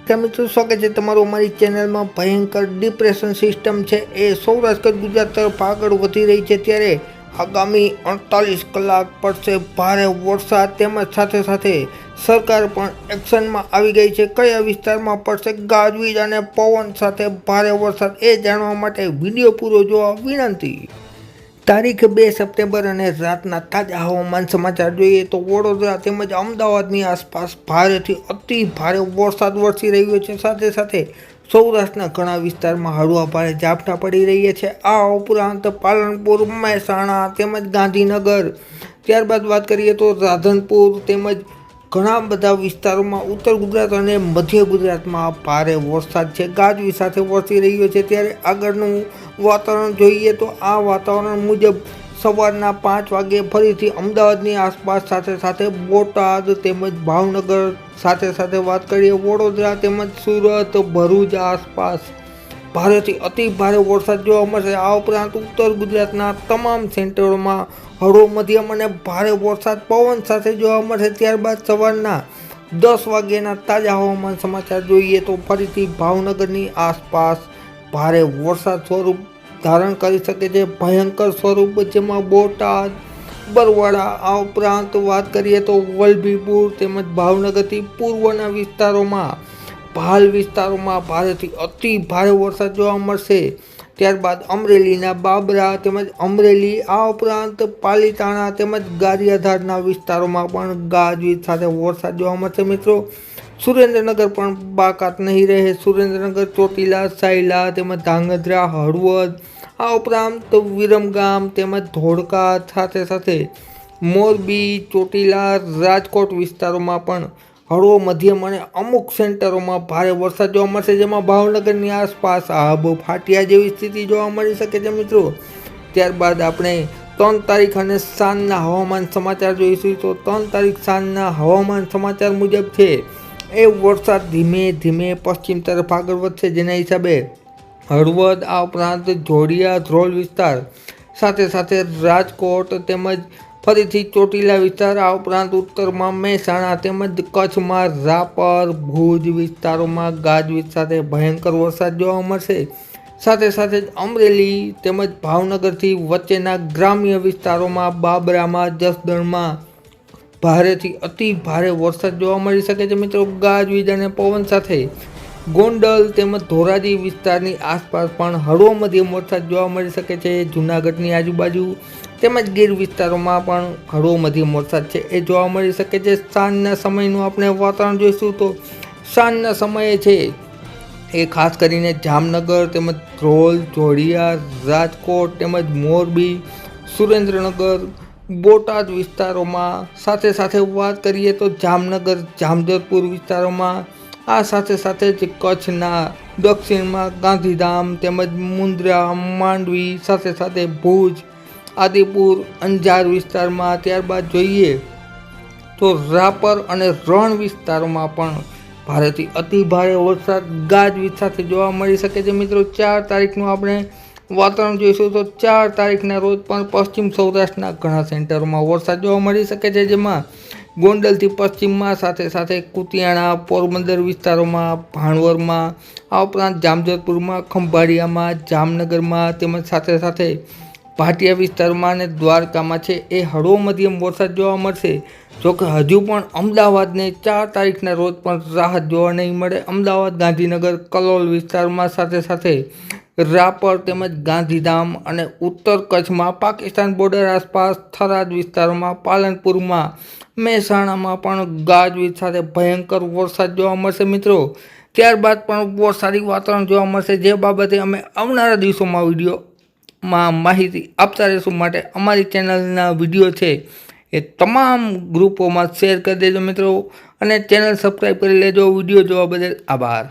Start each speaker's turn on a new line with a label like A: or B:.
A: ત્યાં મિત્રો સ્વાગત છે તમારું અમારી ચેનલમાં। ભયંકર ડિપ્રેશન સિસ્ટમ છે એ સૌરાષ્ટ્ર ગુજરાત તરફ આગળ વધી રહી છે, ત્યારે આગામી 48 કલાક પડશે ભારે વરસાદ, તેમજ સાથે સાથે સરકાર પણ એક્શનમાં આવી ગઈ છે। કયા વિસ્તારમાં પડશે ગાજવીજ અને પવન સાથે ભારે વરસાદ, એ જાણવા માટે વિડીયો પૂરો જોવા વિનંતી। તારીખ 2 સપ્ટેમ્બર અને રાતના તાજા હવામાન સમાચાર જોઈએ તો વડોદરા તેમજ અમદાવાદની આસપાસ ભારેથી અતિ ભારે વરસાદ વરસી રહ્યો છે। સાથે સાથે સૌરાષ્ટ્રના ઘણા વિસ્તારમાં હળવા ભારે ઝાપટા પડી રહ્યા છે। આ ઉપરાંત પાલનપુર, મહેસાણા તેમજ ગાંધીનગર, ત્યારબાદ વાત કરીએ તો રાધનપુર તેમજ ઘણા બધા વિસ્તારોમાં ઉત્તર ગુજરાત અને મધ્ય ગુજરાતમાં ભારે વરસાદ છે, ગાજવી સાથે વરસી રહ્યો છે। ત્યારે આગળનું વાતાવરણ જોઈએ તો આ વાતાવરણ મુજબ સવારના 5 વાગે ફરીથી અમદાવાદની આસપાસ, સાથે સાથે બોટાદ તેમજ ભાવનગર, સાથે સાથે વાત કરીએ વડોદરા તેમજ સુરત, ભરૂચ આસપાસ ભારેથી અતિ ભારે વરસાદ જોવા મળશે। આ ઉપરાંત ઉત્તર ગુજરાતના તમામ સેન્ટરોમાં હળવો મધ્યમ અને ભારે વરસાદ પવન સાથે જોવા મળશે। ત્યારબાદ સવારના 10 વાગ્યાના તાજા હવામાન સમાચાર જોઈએ તો ફરીથી ભાવનગરની આસપાસ ભારે વરસાદ સ્વરૂપ ધારણ કરી શકે છે, ભયંકર સ્વરૂપ, જેમાં બોટાદ, બરવાડા, આ ઉપરાંત વાત કરીએ તો વલભીપુર તેમજ ભાવનગરથી પૂર્વના વિસ્તારોમાં, ભાલ વિસ્તારોમાં ભારેથી અતિ ભારે વરસાદ જોવા મળશે। ત્યારબાદ અમરેલીના બાબરા તેમજ અમરેલી, આ ઉપરાંત પાલીતાણા તેમજ ગારિયાધારના વિસ્તારોમાં પણ ગાજવીજ સાથે વરસાદ જોવા મળશે। મિત્રો સુરેન્દ્રનગર પણ બાકાત નહીં રહે, સુરેન્દ્રનગર, ચોટીલા, સાયલા તેમજ ધાંગધ્રા, હળવદ, આ ઉપરાંત વિરમગામ તેમજ ધોળકા, સાથે સાથે મોરબી, ચોટીલા, રાજકોટ વિસ્તારોમાં પણ હળવો મધ્યમ અને અમુક સેન્ટરોમાં ભારે વરસાદ જોવા મળશે, જેમાં ભાવનગરની આસપાસ આબો ફાટ્યા જેવી સ્થિતિ જોવા મળી શકે છે। મિત્રો ત્યારબાદ આપણે 3 તારીખ અને સાંજના હવામાન સમાચાર જોઈશું તો 3 તારીખ સાંજના હવામાન સમાચાર મુજબ છે એ વરસાદ ધીમે ધીમે પશ્ચિમ તરફ આગળ વધશે, જેના હિસાબે હળવદ, આ ઉપરાંત જોડિયા, ધ્રોલ વિસ્તાર, સાથે સાથે રાજકોટ તેમજ ફરીથી ચોટીલા વિસ્તાર, આ ઉપરાંત ઉત્તરમાં મહેસાણા તેમજ કચ્છમાં રાપર, ભુજ વિસ્તારોમાં ગાજવીજ સાથે ભયંકર વરસાદ જોવા મળશે। સાથે સાથે અમરેલી તેમજ ભાવનગરથી વચ્ચેના ગ્રામ્ય વિસ્તારોમાં, બાબરામાં, જસદણમાં ભારેથી અતિ ભારે વરસાદ જોવા મળી શકે છે। મિત્રો ગાજવીજ અને પવન સાથે ગોંડલ તેમજ ધોરાજી વિસ્તારની આસપાસ પણ હળવો મધ્યમ વરસાદ જોવા મળી શકે છે। જૂનાગઢની આજુબાજુ તેમજ ગીર વિસ્તારોમાં પણ હળવો મધ્યમ વરસાદ છે એ જોવા મળી શકે છે। સાંજના સમયનું આપણે વાતાવરણ જોઈશું તો સાંજના સમયે છે એ ખાસ કરીને જામનગર તેમજ ધ્રોલ, જોડિયા, રાજકોટ તેમજ મોરબી, સુરેન્દ્રનગર, બોટાદ વિસ્તારોમાં, સાથે સાથે વાત કરીએ તો જામનગર, જામજોધપુર વિસ્તારોમાં, આ સાથે સાથે જ કચ્છના દક્ષિણમાં ગાંધીધામ તેમજ મુન્દ્રા, માંડવી, સાથે સાથે ભુજ, આદિપુર, અંજાર વિસ્તારમાં, ત્યારબાદ જોઈએ તો રાપર અને રણ વિસ્તારોમાં પણ ભારેથી અતિ ભારે વરસાદ ગાજવીજ સાથે જોવા મળી શકે છે। મિત્રો 4 તારીખનું આપણે વાતાવરણ જોઈશું તો 4 તારીખના રોજ પણ પશ્ચિમ સૌરાષ્ટ્રના ઘણા સેન્ટરોમાં વરસાદ જોવા મળી શકે છે, જેમાં ગોંડલથી પશ્ચિમમાં, સાથે સાથે કુતિયાણા, પોરબંદર વિસ્તારોમાં, ભાણવરમાં, આ ઉપરાંત જામજોધપુરમાં, ખંભાળિયામાં, જામનગરમાં તેમજ સાથે સાથે ભાટિયા વિસ્તારમાં અને દ્વારકામાં છે એ હળવો મધ્યમ વરસાદ જોવા મળશે। જોકે હજુ પણ અમદાવાદને 4 તારીખના રોજ પણ રાહત જોવા નહીં મળે। અમદાવાદ, ગાંધીનગર, કલોલ વિસ્તારમાં, સાથે સાથે રાપર તેમજ ગાંધીધામ અને ઉત્તર કચ્છમાં, પાકિસ્તાન બોર્ડર આસપાસ, થરાદ વિસ્તારોમાં, પાલનપુરમાં, મહેસાણામાં પણ ગાજવીજ સાથે ભયંકર વરસાદ જોવા મળશે। મિત્રો ત્યારબાદ પણ વરસાદી વાતાવરણ જોવા મળશે, જે બાબતે અમે આવનારા દિવસોમાં વિડીયોમાં માહિતી આપતા રહીશું। માટે અમારી ચેનલના વિડીયો છે એ તમામ ગ્રુપોમાં શેર કરી દેજો મિત્રો, અને ચેનલ સબસ્ક્રાઈબ કરી લેજો। વિડીયો જોવા બદલ આભાર।